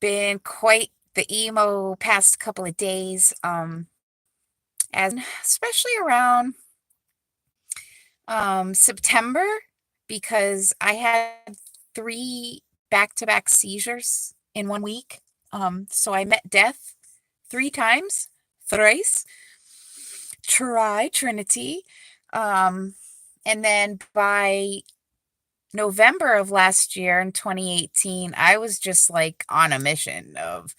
been quite the emo past couple of days, as especially around September, because I had 3 back-to-back seizures in 1 week. So I met death 3 times, thrice, Trinity. Um, and then by November of last year in 2018, I was just like on a mission of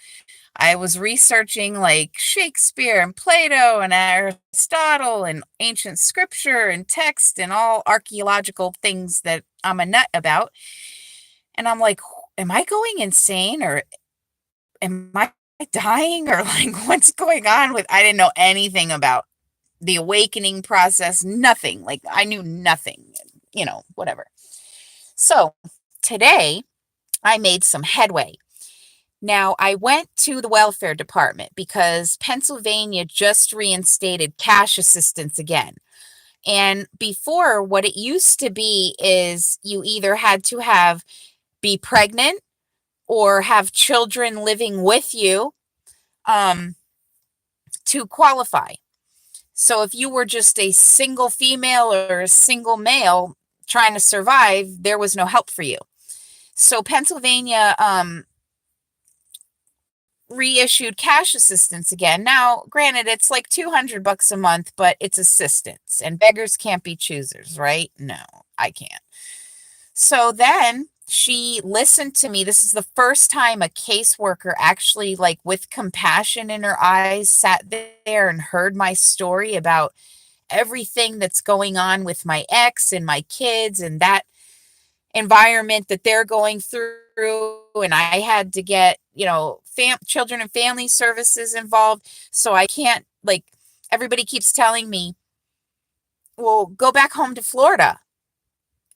I was researching like Shakespeare and Plato and Aristotle and ancient scripture and text and all archaeological things that I'm a nut about. And I'm like, am I going insane or am I dying or like what's going on with I didn't know anything about the awakening process, nothing. Like I knew nothing, whatever. So today I made some headway. Now, I went to the welfare department because Pennsylvania just reinstated cash assistance again. And before, what it used to be is you either had to be pregnant or have children living with you um, to qualify. So if you were just a single female or a single male trying to survive, there was no help for you. So Pennsylvania reissued cash assistance again. Now, granted, it's like $200 a month, but it's assistance and beggars can't be choosers, right? No, I can't. So then she listened to me. This is the first time a caseworker actually, like with compassion in her eyes, sat there and heard my story about everything that's going on with my ex and my kids and that environment that they're going through. And I had to get, children and family services involved. So I can't, like, everybody keeps telling me, well, go back home to Florida.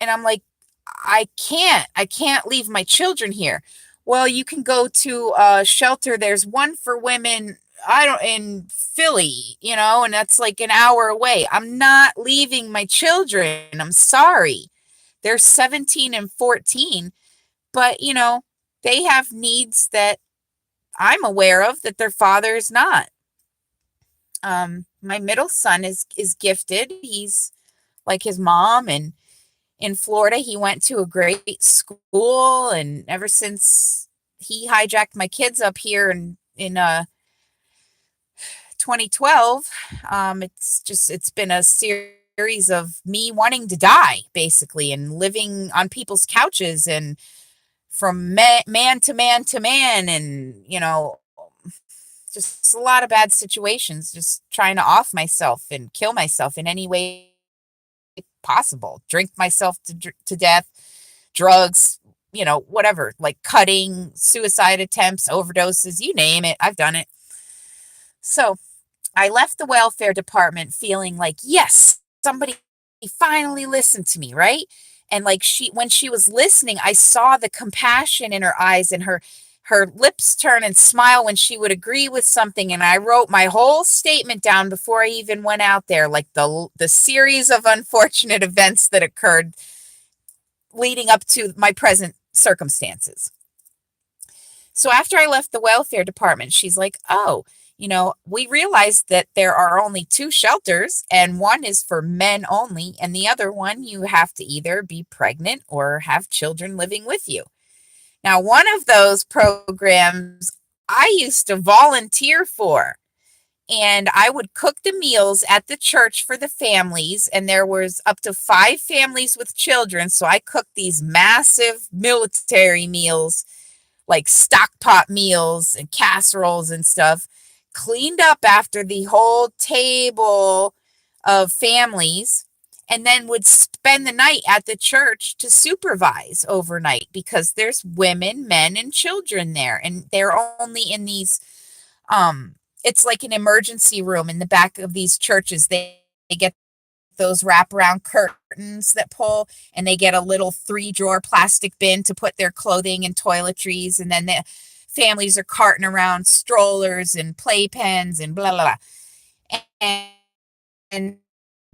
And I'm like, I can't leave my children here. Well, you can go to a shelter. There's one for women. I don't in Philly, and that's like an hour away. I'm not leaving my children. I'm sorry. They're 17 and 14, but they have needs that I'm aware of that their father is not. My middle son is gifted. He's like his mom, and in Florida, he went to a great school, and ever since he hijacked my kids up here in 2012, it's been a series of me wanting to die basically and living on people's couches and from man to man to man, and just a lot of bad situations, just trying to off myself and kill myself in any way possible, drink myself to death, drugs, whatever, like cutting, suicide attempts, overdoses, you name it, I've done it. So I left the welfare department feeling like, yes, somebody finally listened to me, right? And like when she was listening, I saw the compassion in her eyes and her lips turn and smile when she would agree with something. And I wrote my whole statement down before I even went out there, like the series of unfortunate events that occurred leading up to my present circumstances. So after I left the welfare department, she's like, oh, we realized that there are only 2 shelters and one is for men only. And the other one, you have to either be pregnant or have children living with you. Now, one of those programs I used to volunteer for, and I would cook the meals at the church for the families. And there was up to 5 families with children. So I cooked these massive military meals, like stock pot meals and casseroles and stuff, cleaned up after the whole table of families, and then would spend the night at the church to supervise overnight because there's women, men, and children there. And they're only in these, it's like an emergency room in the back of these churches. They get those wraparound curtains that pull, and they get a little 3-drawer plastic bin to put their clothing and toiletries, and then the families are carting around strollers and playpens and blah blah blah. And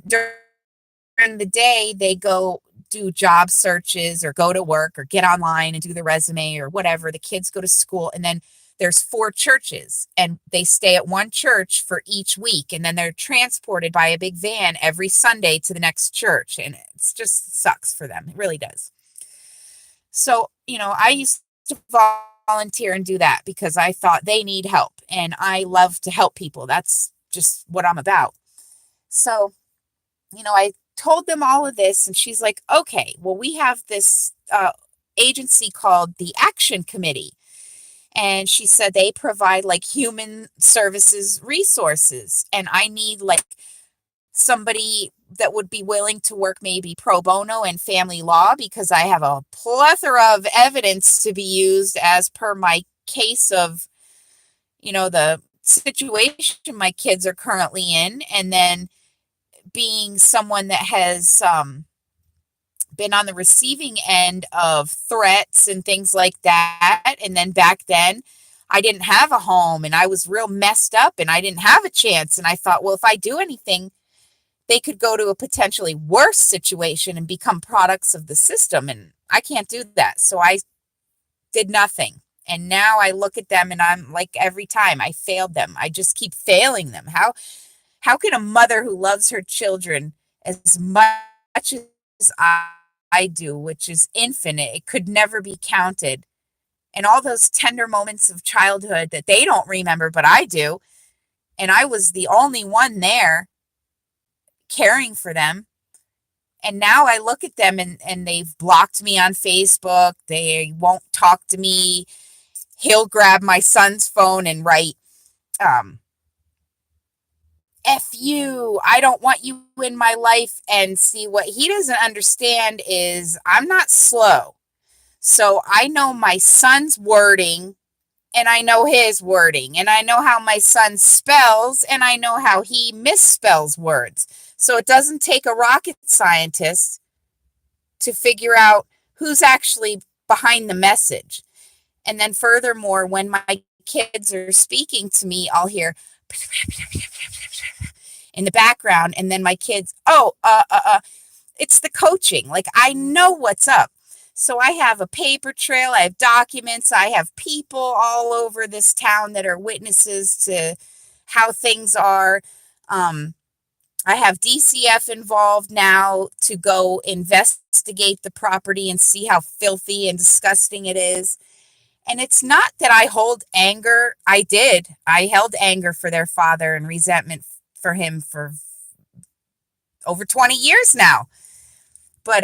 during the day they go do job searches or go to work or get online and do the resume or whatever. The kids go to school, and then there's 4 churches, and they stay at one church for each week, and then they're transported by a big van every Sunday to the next church, and it's just sucks for them. It really does. So, I used to volunteer and do that because I thought they need help, and I love to help people. That's just what I'm about. So, I told them all of this, and she's like, okay, well, we have this agency called the Action Committee. And she said they provide like human services resources. And I need like somebody that would be willing to work maybe pro bono and family law, because I have a plethora of evidence to be used as per my case of, the situation my kids are currently in. And then being someone that has been on the receiving end of threats and things like that. And then back then, I didn't have a home, and I was real messed up, and I didn't have a chance. And I thought, well, if I do anything, they could go to a potentially worse situation and become products of the system. And I can't do that. So I did nothing. And now I look at them and I'm like, every time I failed them, I just keep failing them. How can a mother who loves her children as much as I do, which is infinite, it could never be counted, and all those tender moments of childhood that they don't remember, but I do, and I was the only one there caring for them. And now I look at them, and they've blocked me on Facebook. They won't talk to me. He'll grab my son's phone and write, F you, I don't want you in my life. And see, what he doesn't understand is I'm not slow. So I know my son's wording, and I know his wording, and I know how my son spells, and I know how he misspells words. So it doesn't take a rocket scientist to figure out who's actually behind the message. And then furthermore, when my kids are speaking to me, I'll hear in the background, and then my kids, it's the coaching. Like, I know what's up. So I have a paper trail, I have documents, I have people all over this town that are witnesses to how things are. I have DCF involved now to go investigate the property and see how filthy and disgusting it is. And it's not that I hold anger. I held anger for their father and resentment for him for over 20 years now. But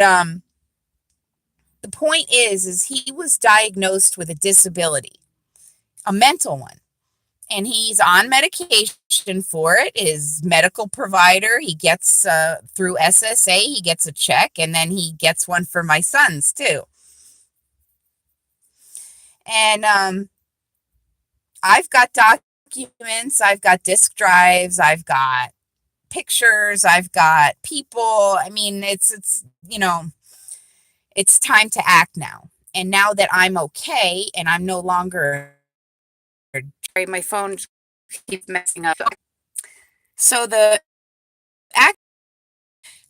the point is he was diagnosed with a disability, a mental one, and he's on medication for it. His medical provider, he gets through SSA, he gets a check, and then he gets one for my sons too. And I've got documents, I've got disk drives, I've got pictures, I've got people. I mean, it's it's time to act now. And now that I'm okay and I'm no longer, my phone keeps messing up. So then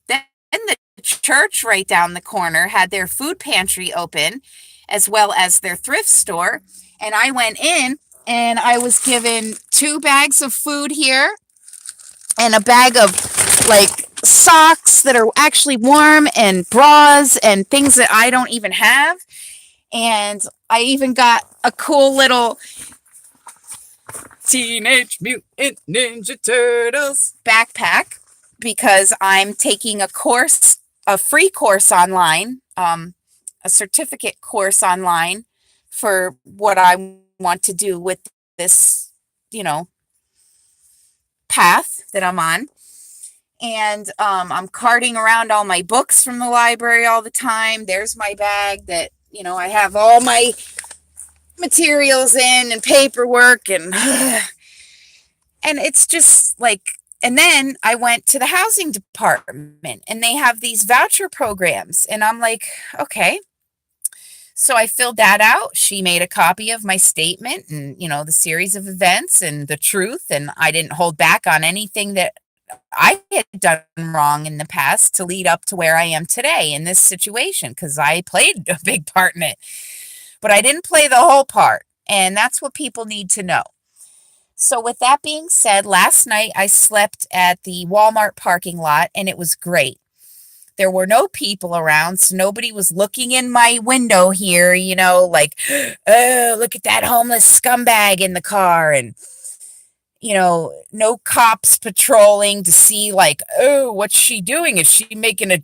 the church right down the corner had their food pantry open, as well as their thrift store. And I went in and I was given 2 bags of food here and a bag of like socks that are actually warm and bras and things that I don't even have. And I even got a cool little Teenage Mutant Ninja Turtles backpack, because I'm taking a free course online, a certificate course online for what I want to do with this, path that I'm on. And I'm carting around all my books from the library all the time. There's my bag that, I have all my materials in and paperwork and it's just like, and then I went to the housing department and they have these voucher programs, and I'm like, okay. So I filled that out. She made a copy of my statement and, the series of events and the truth. And I didn't hold back on anything that I had done wrong in the past to lead up to where I am today in this situation because I played a big part in it. But I didn't play the whole part, and that's what people need to know. So, with that being said, last night I slept at the Walmart parking lot and it was great. There were no people around, so nobody was looking in my window here, like, oh, look at that homeless scumbag in the car. And, no cops patrolling to see, like, oh, what's she doing? Is she making a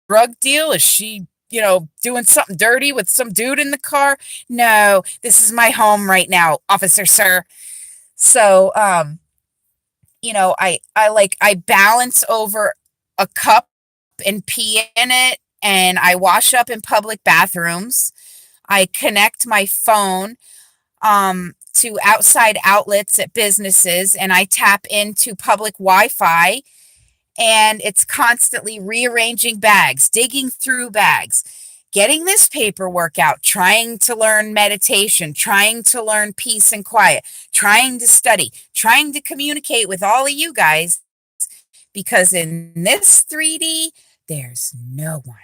drug deal? Is she, doing something dirty with some dude in the car? No, this is my home right now, officer, sir. So, I balance over a cup and pee in it, and I wash up in public bathrooms. I connect my phone to outside outlets at businesses, and I tap into public Wi-Fi, and it's constantly rearranging bags, digging through bags, getting this paperwork out, trying to learn meditation, trying to learn peace and quiet, trying to study, trying to communicate with all of you guys, because in this 3D, there's no one.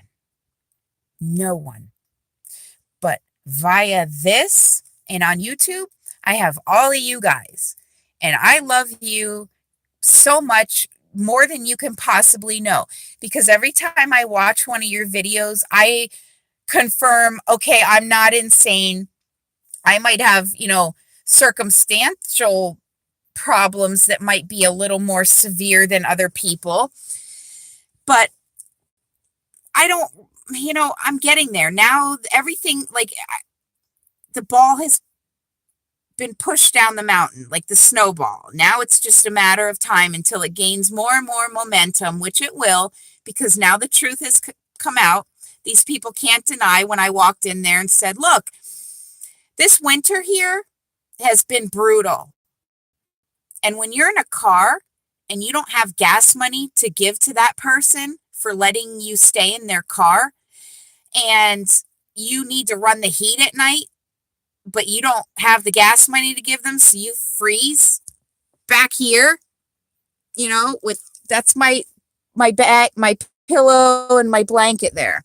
But via this and on YouTube, I have all of you guys. And I love you so much, more than you can possibly know. Because every time I watch one of your videos, I confirm, okay, I'm not insane. I might have, circumstantial problems that might be a little more severe than other people. But I don't, I'm getting there. Now everything, like, the ball has been pushed down the mountain, like the snowball. Now it's just a matter of time until it gains more and more momentum, which it will, because now the truth has come out. These people can't deny when I walked in there and said, look, this winter here has been brutal. And when you're in a car and you don't have gas money to give to that person for letting you stay in their car, and you need to run the heat at night, but you don't have the gas money to give them, so you freeze back here, with that's my bag, my pillow, and my blanket there.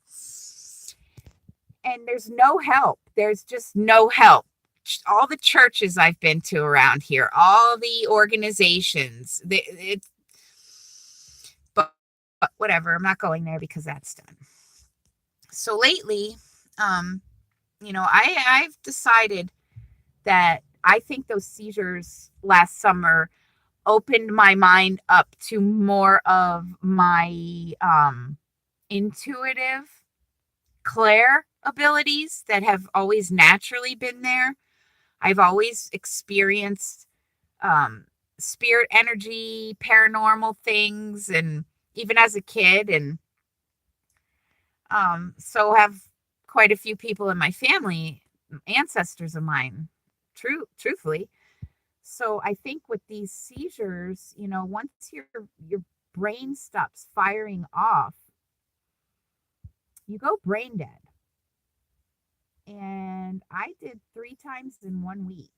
And there's no help. There's just no help. All the churches I've been to around here, all the organizations, but whatever, I'm not going there because that's done. So lately, I've decided that I think those seizures last summer opened my mind up to more of my intuitive clair abilities that have always naturally been there. I've always experienced spirit energy, paranormal things, and even as a kid, and so have quite a few people in my family, ancestors of mine, truthfully. So I think with these seizures, once your brain stops firing off, you go brain dead. And I did 3 times in 1 week.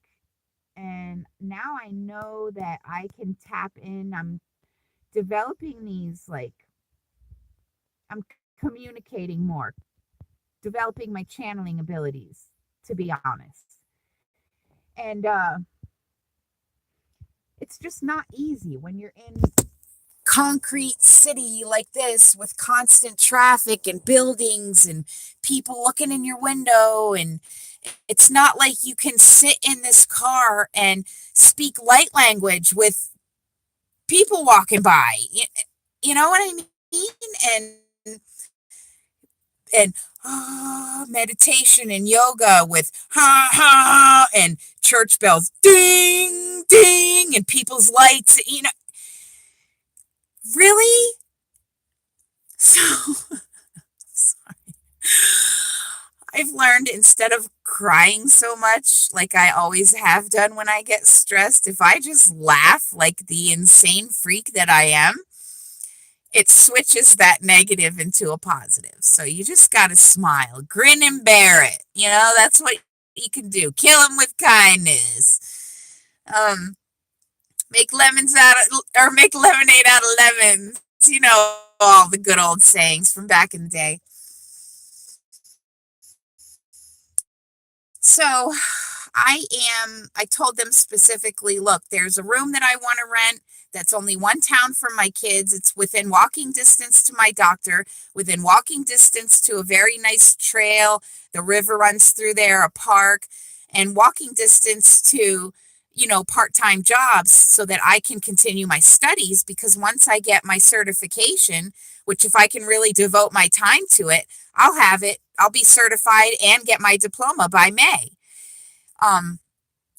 And now I know that I can tap in. I'm developing these, like, I'm communicating more, developing my channeling abilities, to be honest. And it's just not easy when you're in concrete city like this with constant traffic and buildings and people looking in your window, and it's not like you can sit in this car and speak light language with people walking by. You know what I mean? And meditation and yoga with ha ha and church bells ding ding and people's lights, really. So sorry. I've learned, instead of crying so much like I always have done when I get stressed, if I just laugh like the insane freak that I am, it switches that negative into a positive. So you just got to smile, grin and bear it. That's what you can do. Kill them with kindness. Make lemons out of, or make lemonade out of lemons. You know, all the good old sayings from back in the day. So I told them specifically, look, there's a room that I want to rent that's only one town from my kids. It's within walking distance to my doctor, within walking distance to a very nice trail. The river runs through there, a park, and walking distance to, part-time jobs so that I can continue my studies because once I get my certification, which if I can really devote my time to it, I'll have it. I'll be certified and get my diploma by May. Um,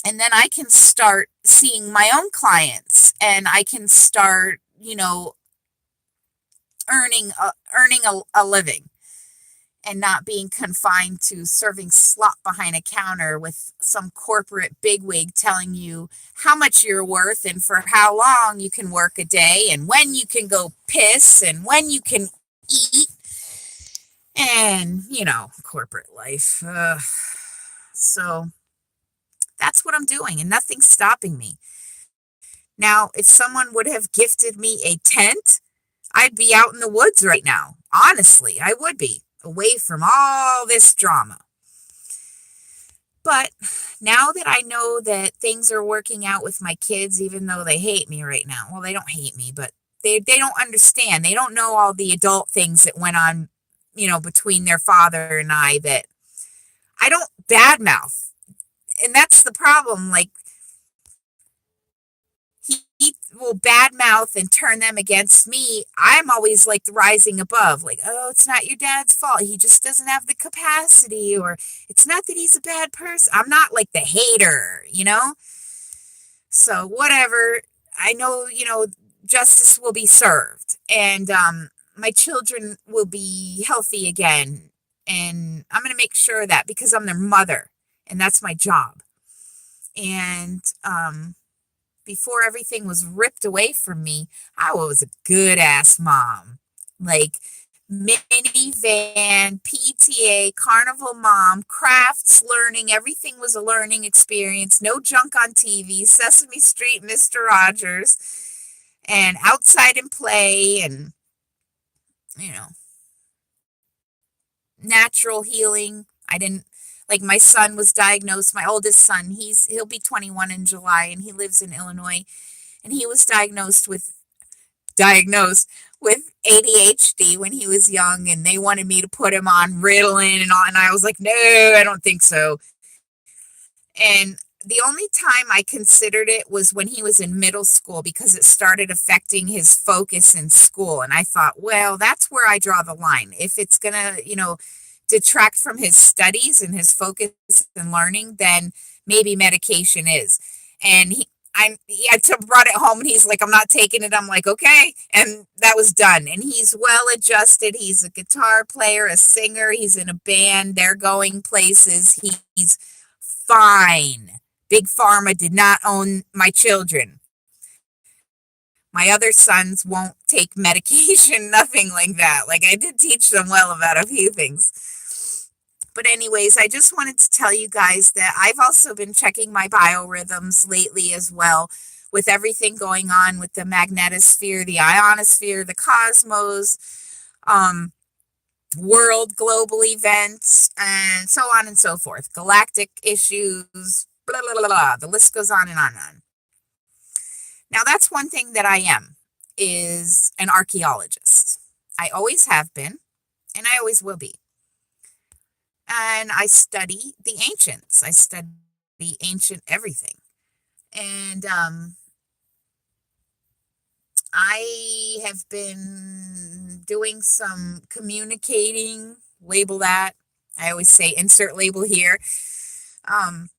and then I can start seeing my own clients and I can start, earning a living and not being confined to serving slop behind a counter with some corporate bigwig telling you how much you're worth and for how long you can work a day and when you can go piss and when you can eat and, corporate life. So that's what I'm doing and nothing's stopping me. Now, if someone would have gifted me a tent, I'd be out in the woods right now. Honestly, I would be away from all this drama. But now that I know that things are working out with my kids, even though they hate me right now, well, they don't hate me, but they don't understand. They don't know all the adult things that went on, between their father and I that I don't badmouth. And that's the problem. Like, he will badmouth and turn them against me. I'm always like the rising above, like, oh, it's not your dad's fault. He just doesn't have the capacity, or it's not that he's a bad person. I'm not like the hater. So whatever. I know, justice will be served and my children will be healthy again. And I'm going to make sure of that because I'm their mother and that's my job. And before everything was ripped away from me, I was a good ass mom. Like minivan, PTA, carnival mom, crafts, learning, everything was a learning experience. No junk on TV, Sesame Street, Mr. Rogers, and outside and play and, you know, natural healing. I didn't like my son was diagnosed, my oldest son, he'll be 21 in July and he lives in Illinois and he was diagnosed with ADHD when he was young and they wanted me to put him on Ritalin and all and I was like, "No, I don't think so." And the only time I considered it was when he was in middle school because it started affecting his focus in school and I thought, "Well, that's where I draw the line. If it's going to, detract from his studies and his focus and learning, then maybe medication is." And I brought it home and he's like, "I'm not taking it." I'm like, "Okay." And that was done. And he's well adjusted. He's a guitar player, a singer. He's in a band. They're going places. He's fine. Big Pharma did not own my children. My other sons won't take medication, nothing like that. Like I did teach them well about a few things. But anyways, I just wanted to tell you guys that I've also been checking my biorhythms lately as well with everything going on with the magnetosphere, the ionosphere, the cosmos, um, world, global events, and so on and so forth. Galactic issues, blah, blah, blah, blah. The list goes on and on and on. Now, that's one thing that I am, is an archaeologist. I always have been, and I always will be. And I study the ancients. I study ancient everything. And I have been doing some communicating, label that. I always say insert label here, um,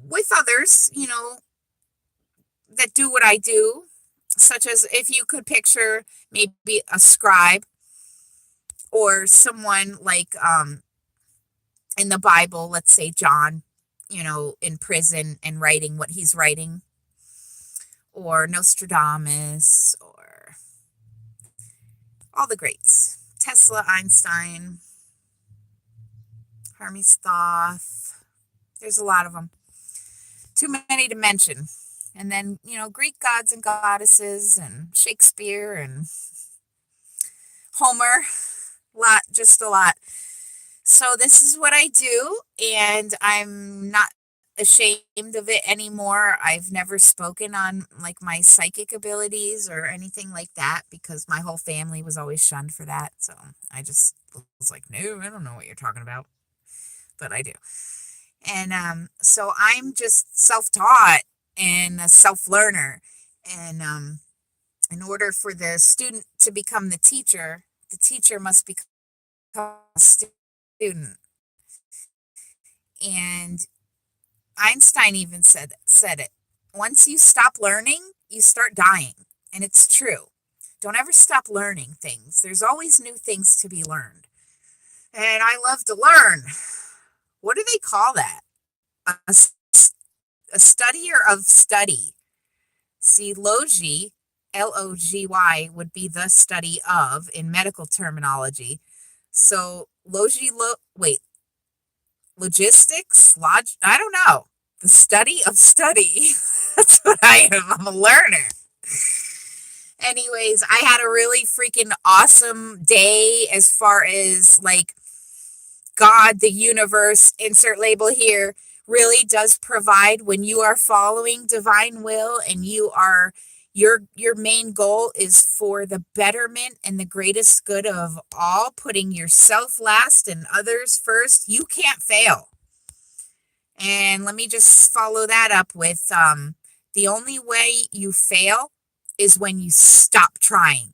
with others, that do what I do, such as if you could picture maybe a scribe or someone like in the Bible, let's say John, in prison and writing what he's writing, or Nostradamus, or all the greats, Tesla, Einstein, Hermes Thoth. There's a lot of them. Too many to mention. And then, Greek gods and goddesses and Shakespeare and Homer, just a lot. So this is what I do, and I'm not ashamed of it anymore. I've never spoken on like my psychic abilities or anything like that because my whole family was always shunned for that. So I just was like, no, I don't know what you're talking about, but I do. And so I'm just self-taught and a self-learner. And in order for the student to become the teacher must become a student. And Einstein even said it. Once you stop learning, you start dying. And it's true. Don't ever stop learning things. There's always new things to be learned. And I love to learn. What do they call that? A, a studier of study. See, Logy, would be the study of in medical terminology. So, wait, logistics? I don't know. The study of study. That's what I am. I'm a learner. Anyways, I had a really freaking awesome day as far as like God, the universe, insert label here, really does provide when you are following divine will and your main goal is for the betterment and the greatest good of all, putting yourself last and others first. You can't fail. And let me just follow that up with the only way you fail is when you stop trying.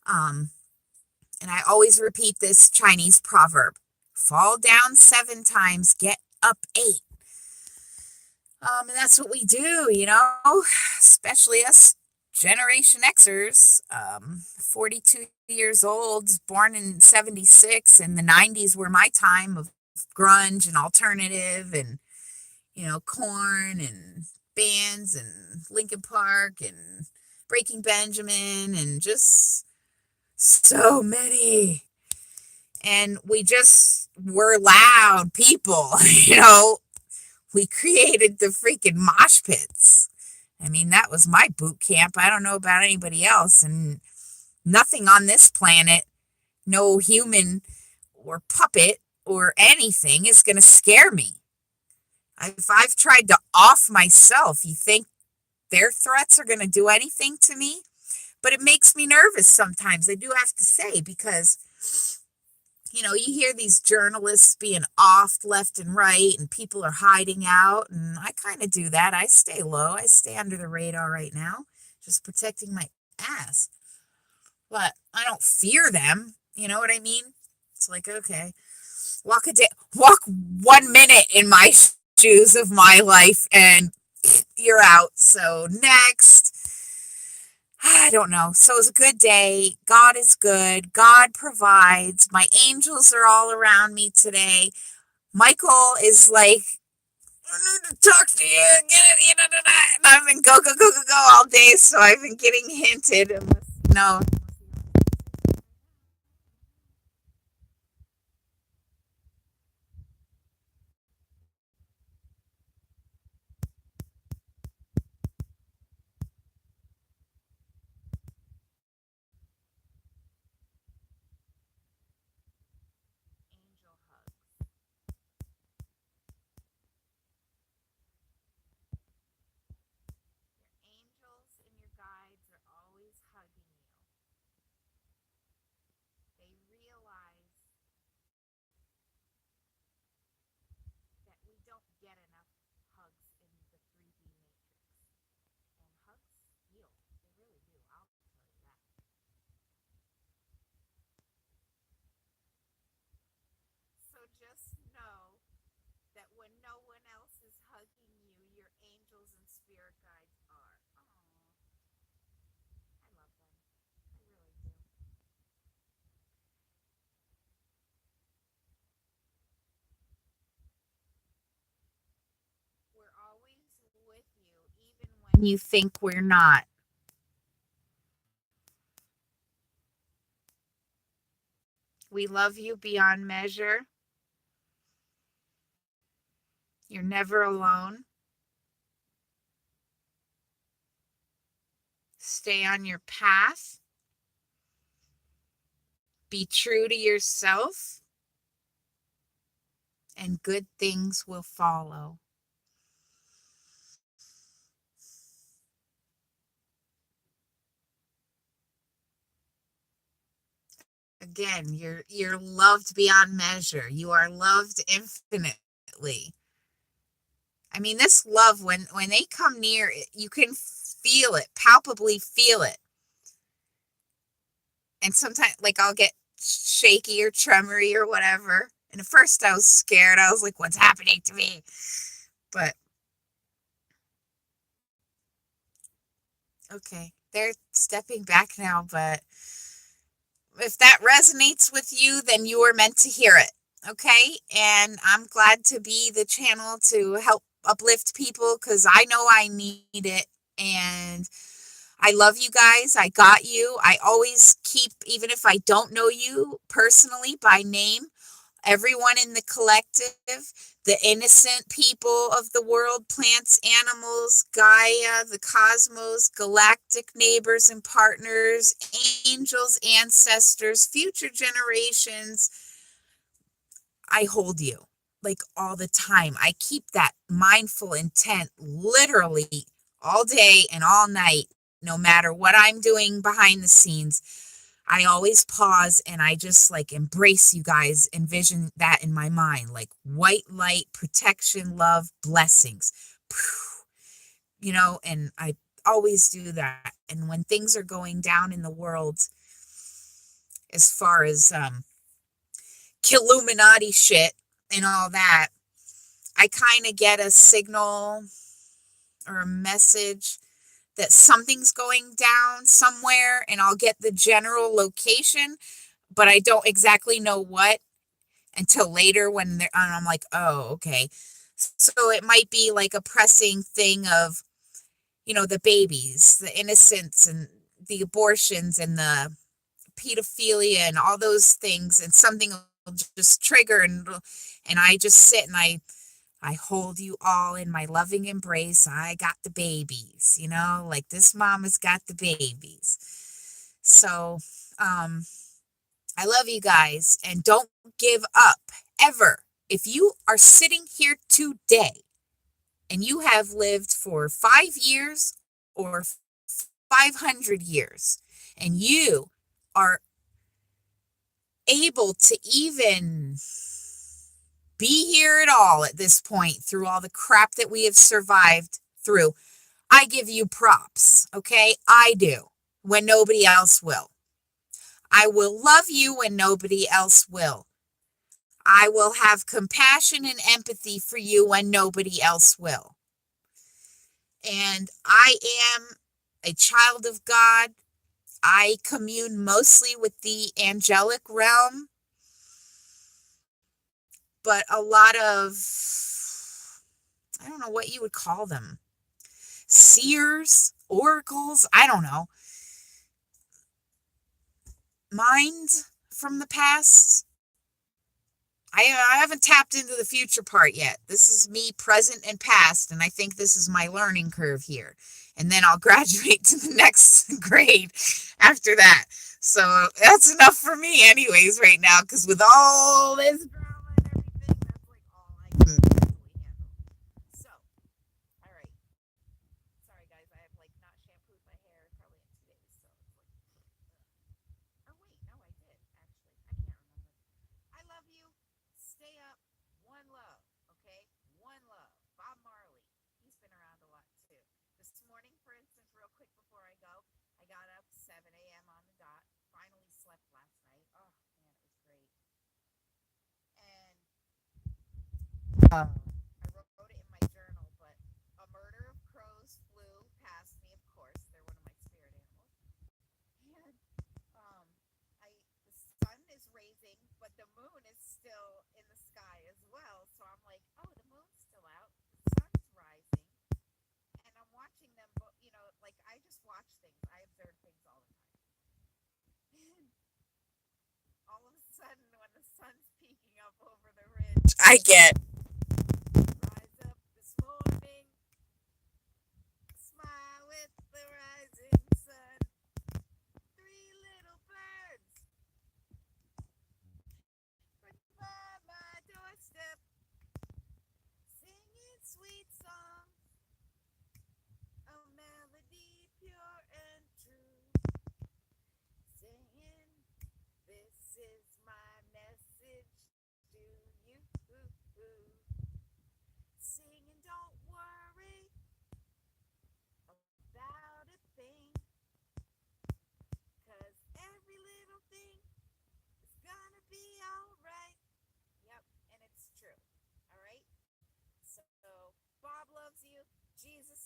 Um, and I always repeat this Chinese proverb: fall down 7 times, get up 8. And that's what we do, especially us Generation Xers, 42 years old, born in 76, and the 90s were my time of grunge and alternative and, corn and bands and Linkin Park and Breaking Benjamin and just so many. And we just were loud people, We created the freaking mosh pits. I mean, that was my boot camp. I don't know about anybody else. And nothing on this planet, no human or puppet or anything is going to scare me. If I've tried to off myself, you think their threats are going to do anything to me? But it makes me nervous sometimes, I do have to say, because you hear these journalists being offed left and right, and people are hiding out, and I kind of do that. I stay low. I stay under the radar right now, just protecting my ass. But I don't fear them. You know what I mean? It's like, okay, walk 1 minute in my shoes of my life, and you're out. So next. I don't know. So it was a good day. God is good. God provides. My angels are all around me today. Michael is like, I need to talk to you. Get it, and I've been go, go, go, go, go all day. So I've been getting hinted. No. Angel hugs. Your angels and your guides are always hugging you. They realize that we don't get enough hugs in the 3D matrix. And hugs heal. They really do. I'll tell you that. So just know that when no one else is hugging you, your angels and spirit guides are. Aww, I love them. I really do. We're always with you, even when you think we're not. We love you beyond measure. You're never alone. stay on your path, be true to yourself, and good things will follow. Again, you're loved beyond measure. You are loved infinitely. I mean, this love, when they come near, you can feel it, palpably feel it. And sometimes, like, I'll get shaky or tremory or whatever. And at first, I was scared. I was like, "What's happening to me?" But okay, they're stepping back now. But if that resonates with you, then you are meant to hear it. Okay, and I'm glad to be the channel to help uplift people because I know I need it. And I love you guys. I got you. I always keep, even if I don't know you personally by name, everyone in the collective, the innocent people of the world, plants, animals, Gaia, the cosmos, galactic neighbors and partners, angels, ancestors, future generations. I hold you like all the time. I keep that mindful intent literally all day and all night, no matter what I'm doing behind the scenes. I always pause and I just like embrace you guys, envision that in my mind, like white light, protection, love, blessings, and I always do that. And when things are going down in the world, as far as Killuminati shit and all that, I kind of get a signal or a message that something's going down somewhere, and I'll get the general location, but I don't exactly know what until later and I'm like, oh, okay. So it might be like a pressing thing of, the babies, the innocence and the abortions and the pedophilia and all those things, and something will just trigger, and I just sit and I hold you all in my loving embrace. I got the babies, like this mama's got the babies. So, I love you guys, and don't give up ever. If you are sitting here today and you have lived for 5 years or 500 years, and you are able to even be here at all at this point through all the crap that we have survived through, I give you props, okay? I do, when nobody else will. I will love you when nobody else will. I will have compassion and empathy for you when nobody else will. And I am a child of God. I commune mostly with the angelic realm, but a lot of, I don't know what you would call them, seers, oracles, I don't know, minds from the past. I haven't tapped into the future part yet. This is me present and past, and I think this is my learning curve here. And then I'll graduate to the next grade after that. So that's enough for me anyways right now, because with all this drama and everything, that's like all I can mentally handle. So, all right. Sorry guys, I have like not shampooed my hair probably in 2 days. So it's like, oh wait, no, I did actually. I can't remember. I love you. Stay up. One love. Okay? One love. Bob Marley. He's been around a lot too. This morning, for instance, real quick before I go, I got up 7 a.m. on the dot. Finally slept last night. Oh, man, it was great. And I wrote it in my journal, but a murder of crows flew past me, of course. They're one of my spirit animals. And I the sun is raising, but the moon is still in the sky as well. So I'm like, oh, the moon's still out, the sun's rising, and I'm watching them. Like I just watch things. I observe things all the time. And all of a sudden, when the sun's peeking up over the ridge, I get rise up this morning, smile with the rising sun.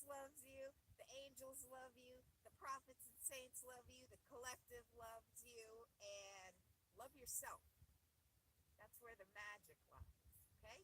universe loves you, the angels love you, the prophets and saints love you, the collective loves you, and love yourself. That's where the magic lies, okay?